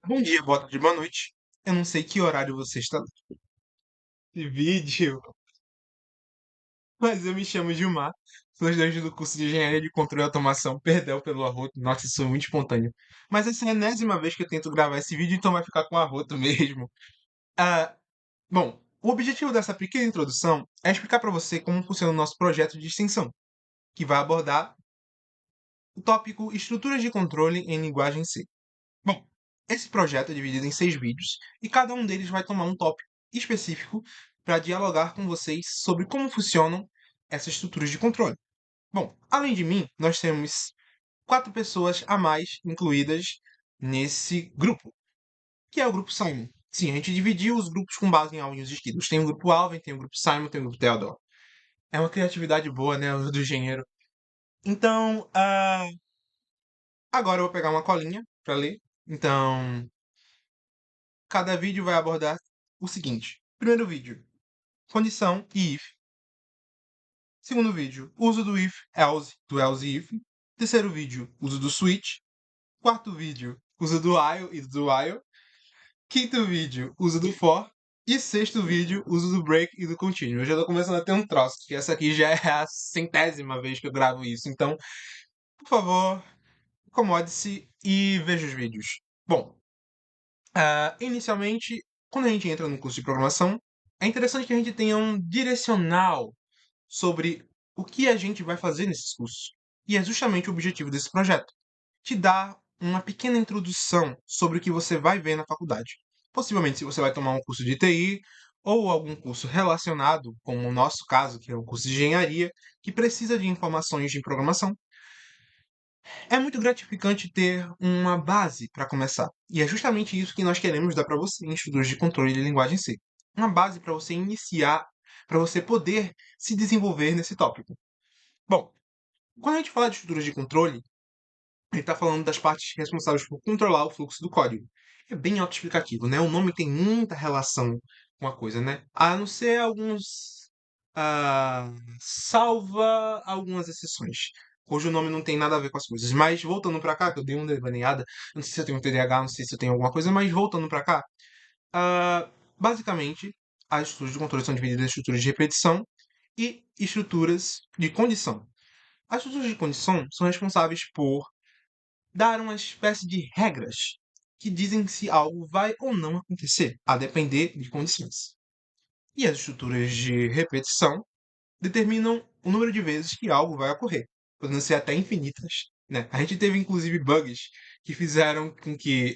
Bom dia, boa tarde, boa noite. Eu não sei que horário você está de vídeo, mas eu me chamo Gilmar, sou estudante do curso de Engenharia de Controle e Automação. Perdão pelo arroto, nossa, isso é muito espontâneo. Mas essa é a enésima vez que eu tento gravar esse vídeo, então vai ficar com arroto mesmo. Ah, bom, o objetivo dessa pequena introdução é explicar para você como funciona o nosso projeto de extensão, que vai abordar o tópico Estruturas de Controle em Linguagem C. Bom, esse projeto é dividido em 6 vídeos e cada um deles vai tomar um tópico específico para dialogar com vocês sobre como funcionam essas estruturas de controle. Bom, além de mim, nós temos 4 pessoas a mais incluídas nesse grupo, que é o grupo Simon. Sim, a gente dividiu os grupos com base em alvos distintos. Tem o grupo Alvin, tem o grupo Simon, tem o grupo Theodore. É uma criatividade boa, né, do engenheiro. Então, agora eu vou pegar uma colinha para ler. Então, cada vídeo vai abordar o seguinte: primeiro vídeo, condição e if. Segundo vídeo, uso do if, else, do else e if. Terceiro vídeo, uso do switch. Quarto vídeo, uso do while e do while. Quinto vídeo, uso do for. E sexto vídeo, uso do break e do continue. Eu já tô começando a ter um troço, que essa aqui já é a 100ª vez que eu gravo isso. Então, por favor, acomode-se e veja os vídeos. Bom, inicialmente, quando a gente entra no curso de programação, é interessante que a gente tenha um direcional sobre o que a gente vai fazer nesses cursos. E é justamente o objetivo desse projeto: te dar uma pequena introdução sobre o que você vai ver na faculdade. Possivelmente, se você vai tomar um curso de TI ou algum curso relacionado, como o nosso caso, que é o curso de engenharia, que precisa de informações de programação, é muito gratificante ter uma base para começar. E é justamente isso que nós queremos dar para você em estudos de controle de linguagem C. Uma base para você iniciar, para você poder se desenvolver nesse tópico. Bom, quando a gente fala de estruturas de controle, ele está falando das partes responsáveis por controlar o fluxo do código. É bem autoexplicativo, né? O nome tem muita relação com a coisa, né? A não ser alguns. ah, salva algumas exceções, cujo nome não tem nada a ver com as coisas. Mas voltando para cá, que eu dei uma devaneada, não sei se eu tenho TDAH, não sei se eu tenho alguma coisa, mas voltando para cá, ah, basicamente, as estruturas de controle são divididas em estruturas de repetição e estruturas de condição. As estruturas de condição são responsáveis por dar uma espécie de regras que dizem se algo vai ou não acontecer, a depender de condições. E as estruturas de repetição determinam o número de vezes que algo vai ocorrer, podendo ser até infinitas. Né? A gente teve inclusive bugs que fizeram com que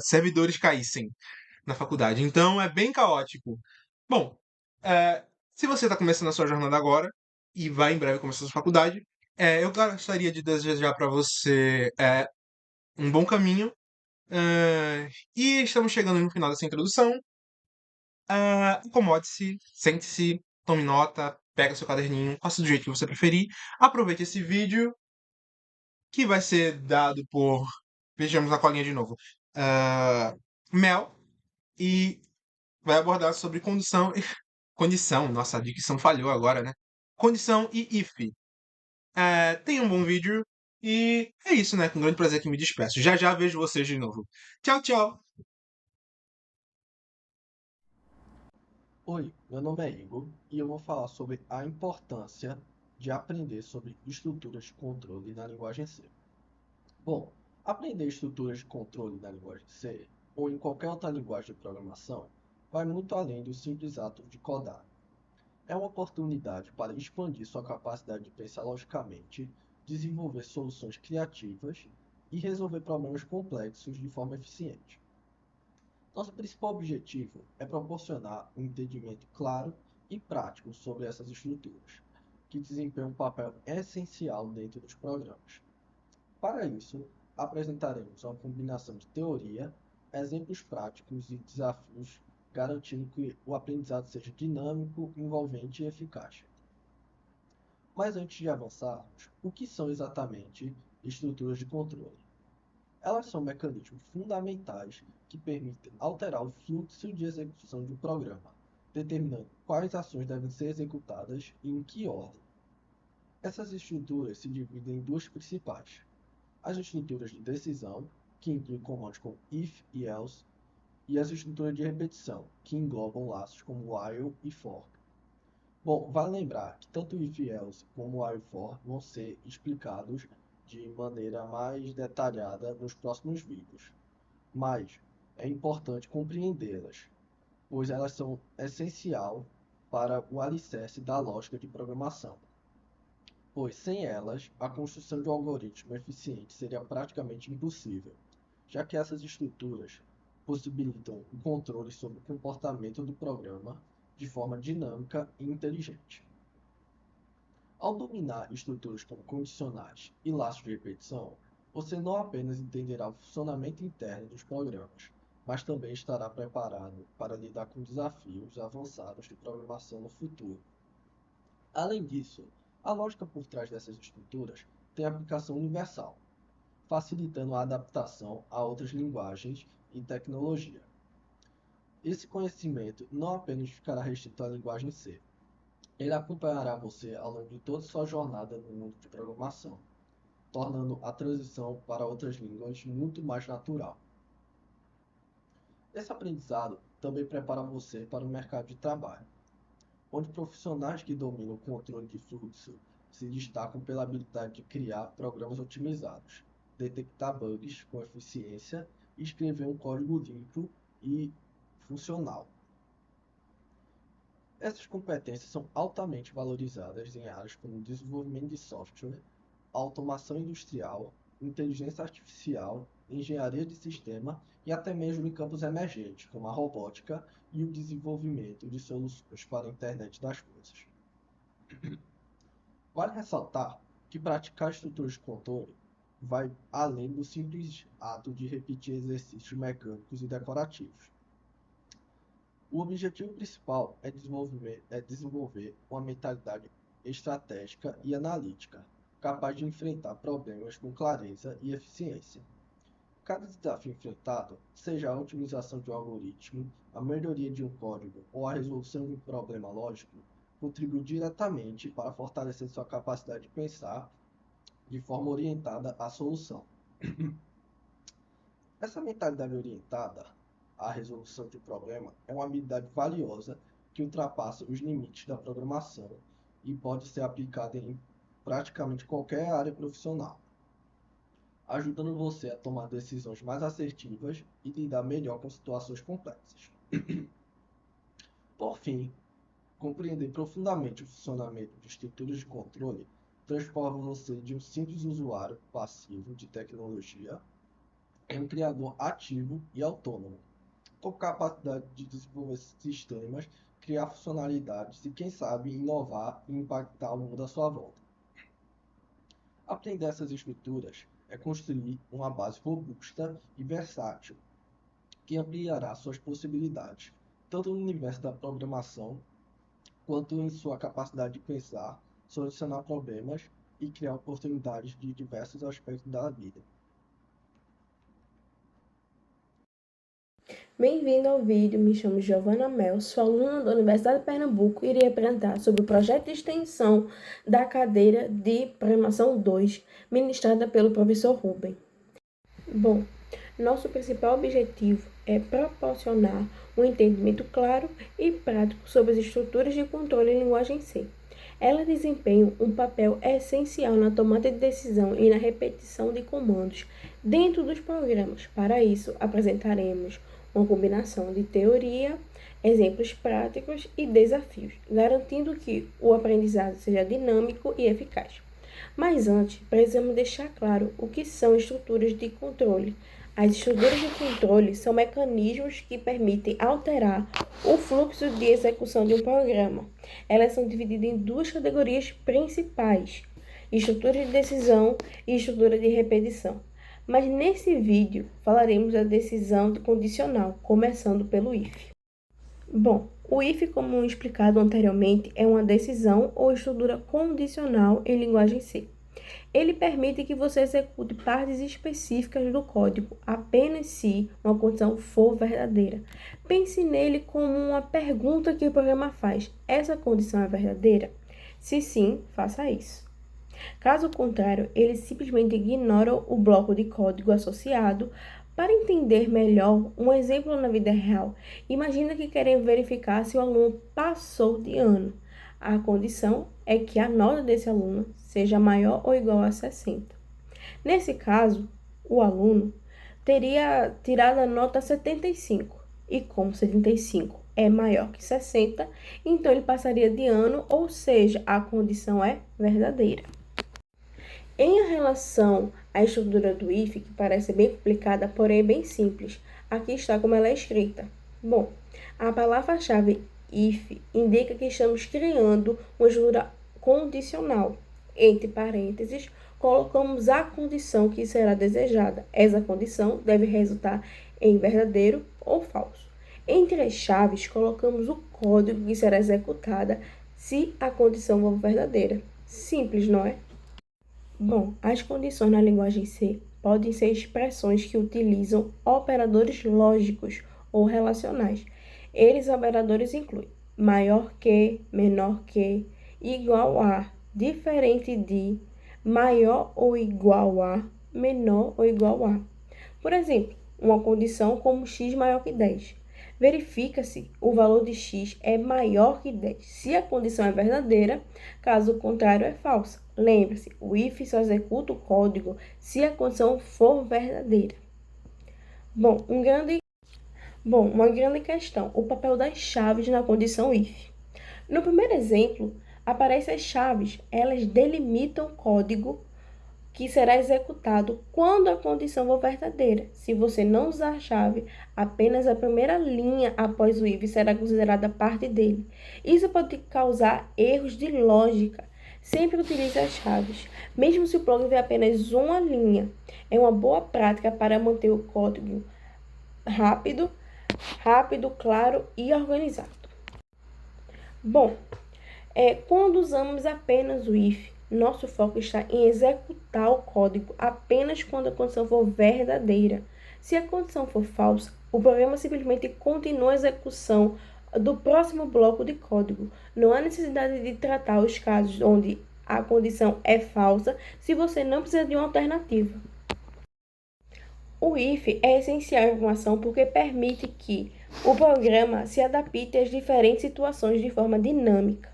servidores caíssem na faculdade. Então é bem caótico. Bom, se você está começando a sua jornada agora e vai em breve começar a sua faculdade, eu gostaria de desejar para você um bom caminho. E estamos chegando no final dessa introdução. Acomode-se, sente-se, tome nota, pega seu caderninho, faça do jeito que você preferir. Aproveite esse vídeo que vai ser dado por. Vejamos a colinha de novo. Mel. E vai abordar sobre condição. Condição, nossa, a dicção falhou agora, né? Condição e if. Tenha um bom vídeo. E é isso, né? Com grande prazer que me despeço. Já já vejo vocês de novo. Tchau, tchau! Oi, meu nome é Igor e eu vou falar sobre a importância de aprender sobre estruturas de controle na linguagem C. Bom, aprender estruturas de controle na linguagem C ou em qualquer outra linguagem de programação vai muito além do simples ato de codar. É uma oportunidade para expandir sua capacidade de pensar logicamente, desenvolver soluções criativas e resolver problemas complexos de forma eficiente. Nosso principal objetivo é proporcionar um entendimento claro e prático sobre essas estruturas, que desempenham um papel essencial dentro dos programas. Para isso, apresentaremos uma combinação de teoria, exemplos práticos e desafios, garantindo que o aprendizado seja dinâmico, envolvente e eficaz. Mas antes de avançarmos, o que são exatamente estruturas de controle? Elas são mecanismos fundamentais que permitem alterar o fluxo de execução de um programa, determinando quais ações devem ser executadas e em que ordem. Essas estruturas se dividem em duas principais: as estruturas de decisão, que inclui comandos como if e else, e as estruturas de repetição, que englobam laços como while e for. Bom, vale lembrar que tanto if e else como while e for vão ser explicados de maneira mais detalhada nos próximos vídeos, mas é importante compreendê-las, pois elas são essencial para o alicerce da lógica de programação, pois sem elas, a construção de um algoritmo eficiente seria praticamente impossível, já que essas estruturas possibilitam o controle sobre o comportamento do programa de forma dinâmica e inteligente. Ao dominar estruturas como condicionais e laços de repetição, você não apenas entenderá o funcionamento interno dos programas, mas também estará preparado para lidar com desafios avançados de programação no futuro. Além disso, a lógica por trás dessas estruturas tem aplicação universal, facilitando a adaptação a outras linguagens e tecnologia. Esse conhecimento não apenas ficará restrito à linguagem C, ele acompanhará você ao longo de toda sua jornada no mundo de programação, tornando a transição para outras línguas muito mais natural. Esse aprendizado também prepara você para o mercado de trabalho, onde profissionais que dominam o controle de fluxo se destacam pela habilidade de criar programas otimizados, detectar bugs com eficiência e escrever um código limpo e funcional. Essas competências são altamente valorizadas em áreas como desenvolvimento de software, automação industrial, inteligência artificial, engenharia de sistema e até mesmo em campos emergentes, como a robótica e o desenvolvimento de soluções para a internet das coisas. Vale ressaltar que praticar estruturas de controle vai além do simples ato de repetir exercícios mecânicos e decorativos. O objetivo principal é desenvolver uma mentalidade estratégica e analítica, capaz de enfrentar problemas com clareza e eficiência. Cada desafio enfrentado, seja a otimização de um algoritmo, a melhoria de um código ou a resolução de um problema lógico, contribui diretamente para fortalecer sua capacidade de pensar de forma orientada à solução. Essa mentalidade orientada à resolução de um problema é uma habilidade valiosa que ultrapassa os limites da programação e pode ser aplicada em praticamente qualquer área profissional, ajudando você a tomar decisões mais assertivas e lidar melhor com situações complexas. Por fim, compreender profundamente o funcionamento de estruturas de controle transforma você de um simples usuário passivo de tecnologia em um criador ativo e autônomo, com capacidade de desenvolver sistemas, criar funcionalidades e, quem sabe, inovar e impactar o mundo à sua volta. Aprender essas estruturas é construir uma base robusta e versátil, que ampliará suas possibilidades, tanto no universo da programação, quanto em sua capacidade de pensar, solucionar problemas e criar oportunidades de diversos aspectos da vida. Bem-vindo ao vídeo, me chamo Giovana Mel, sou aluna da Universidade de Pernambuco e irei apresentar sobre o projeto de extensão da cadeira de Programação 2, ministrada pelo professor Ruben. Bom, nosso principal objetivo é proporcionar um entendimento claro e prático sobre as estruturas de controle em linguagem C. Elas desempenham um papel essencial na tomada de decisão e na repetição de comandos dentro dos programas. Para isso, apresentaremos uma combinação de teoria, exemplos práticos e desafios, garantindo que o aprendizado seja dinâmico e eficaz. Mas antes, precisamos deixar claro o que são estruturas de controle. As estruturas de controle são mecanismos que permitem alterar o fluxo de execução de um programa. Elas são divididas em duas categorias principais: estrutura de decisão e estrutura de repetição. Mas nesse vídeo falaremos da decisão condicional, começando pelo if. Bom, o if, como explicado anteriormente, é uma decisão ou estrutura condicional em linguagem C. Ele permite que você execute partes específicas do código apenas se uma condição for verdadeira. Pense nele como uma pergunta que o programa faz: essa condição é verdadeira? Se sim, faça isso. Caso contrário, ele simplesmente ignora o bloco de código associado Para entender melhor um exemplo na vida real, imagina que querem verificar se o aluno passou de ano. A condição é que a nota desse aluno seja maior ou igual a 60. Nesse caso, o aluno teria tirado a nota 75, e como 75 é maior que 60, então ele passaria de ano, ou seja, a condição é verdadeira. Em relação à estrutura do if, que parece bem complicada, porém é bem simples, aqui está como ela é escrita. Bom, a palavra-chave if indica que estamos criando uma estrutura condicional. Entre parênteses, colocamos a condição que será desejada. Essa condição deve resultar em verdadeiro ou falso. Entre as chaves, colocamos o código que será executada se a condição for verdadeira. Simples, não é? Bom, as condições na linguagem C podem ser expressões que utilizam operadores lógicos ou relacionais. Eles operadores incluem maior que, menor que, igual a, diferente de, maior ou igual a, menor ou igual a. Por exemplo, uma condição como x maior que 10. Verifica-se o valor de x é maior que 10 se a condição é verdadeira, caso contrário é falsa. Lembre-se, o if só executa o código se a condição for verdadeira. Bom, uma grande questão, o papel das chaves na condição if. No primeiro exemplo, aparecem as chaves, elas delimitam o código que será executado quando a condição for verdadeira. Se você não usar a chave, apenas a primeira linha após o if será considerada parte dele. Isso pode causar erros de lógica. Sempre utilize as chaves, mesmo se o plugin tiver apenas uma linha. É uma boa prática para manter o código rápido, claro e organizado. Bom, quando usamos apenas o if, nosso foco está em executar o código apenas quando a condição for verdadeira. Se a condição for falsa, o programa simplesmente continua a execução do próximo bloco de código. Não há necessidade de tratar os casos onde a condição é falsa se você não precisa de uma alternativa. O if é essencial em informação porque permite que o programa se adapte às diferentes situações de forma dinâmica.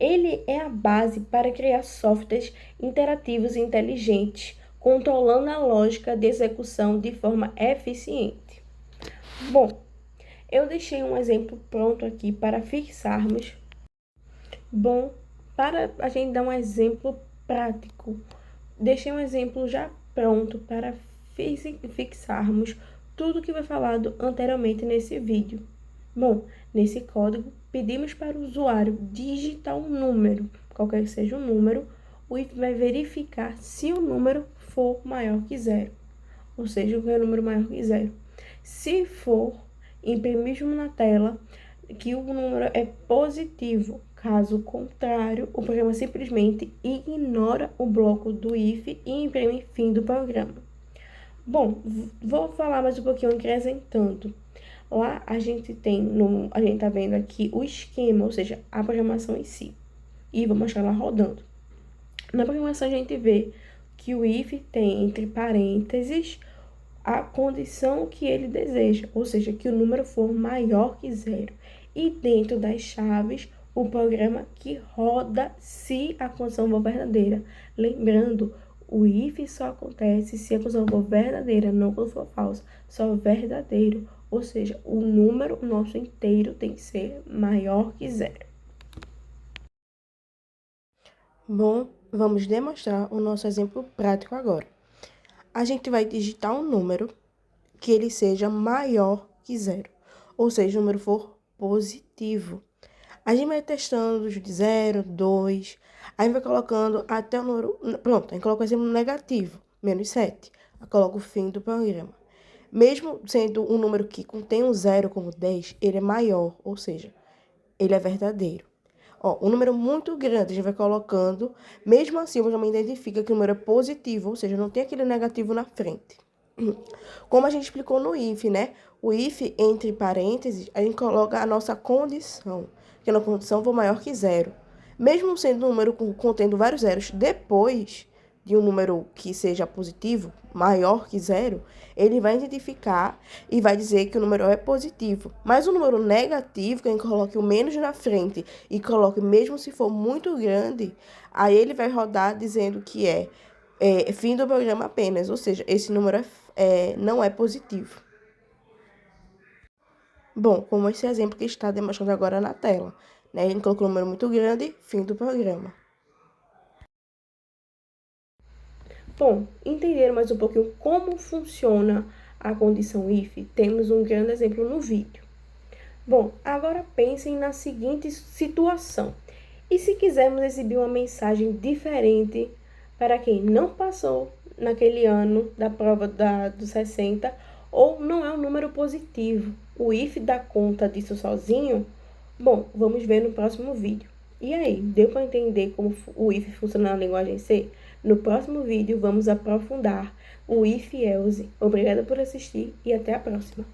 Ele é a base para criar softwares interativos e inteligentes, controlando a lógica de execução de forma eficiente. Bom, eu deixei um exemplo pronto aqui para fixarmos. Bom, para a gente dar um exemplo prático, deixei um exemplo já pronto para fixarmos tudo que foi falado anteriormente nesse vídeo. Bom, nesse código, pedimos para o usuário digitar um número, qualquer que seja o número, o if vai verificar se o número for maior que 0, ou seja, o número maior que 0. Se for, imprimimos na tela que o número é positivo. Caso contrário, o programa simplesmente ignora o bloco do if e imprime fim do programa. Bom, vou falar mais um pouquinho acrescentando. Lá a gente tá vendo aqui o esquema, ou seja, a programação em si. E vou mostrar lá rodando. Na programação a gente vê que o if tem entre parênteses a condição que ele deseja, ou seja, que o número for maior que 0. E dentro das chaves, o programa que roda se a condição for verdadeira. Lembrando, o if só acontece se a condição for verdadeira, não quando for falsa, só verdadeiro. Ou seja, o número nosso inteiro tem que ser maior que 0. Bom, vamos demonstrar o nosso exemplo prático agora. A gente vai digitar um número que ele seja maior que 0. Ou seja, o número for positivo. A gente vai testando de 0, 2, aí vai colocando até o número... Pronto, a gente coloca o exemplo negativo, menos 7. Aí coloca o fim do programa. Mesmo sendo um número que contém um 0 como 10, ele é maior, ou seja, ele é verdadeiro. Um número muito grande a gente vai colocando, mesmo assim o programa identifica que o número é positivo, ou seja, não tem aquele negativo na frente. Como a gente explicou no if, né? O if, entre parênteses, a gente coloca a nossa condição, que a condição for maior que 0. Mesmo sendo um número contendo vários zeros, depois de um número que seja positivo, maior que 0, ele vai identificar e vai dizer que o número é positivo. Mas o número negativo, quem coloque o menos na frente e coloque mesmo se for muito grande, aí ele vai rodar dizendo que é fim do programa apenas, ou seja, esse número não é positivo. Bom, como esse exemplo que está demonstrando agora na tela, né? Ele colocou um número muito grande, fim do programa. Bom, entender mais um pouquinho como funciona a condição if, temos um grande exemplo no vídeo. Bom, agora pensem na seguinte situação. E se quisermos exibir uma mensagem diferente para quem não passou naquele ano da prova dos 60 ou não é um número positivo? O if dá conta disso sozinho? Bom, vamos ver no próximo vídeo. E aí, deu para entender como o if funciona na linguagem C? No próximo vídeo vamos aprofundar o if e else. Obrigada por assistir e até a próxima.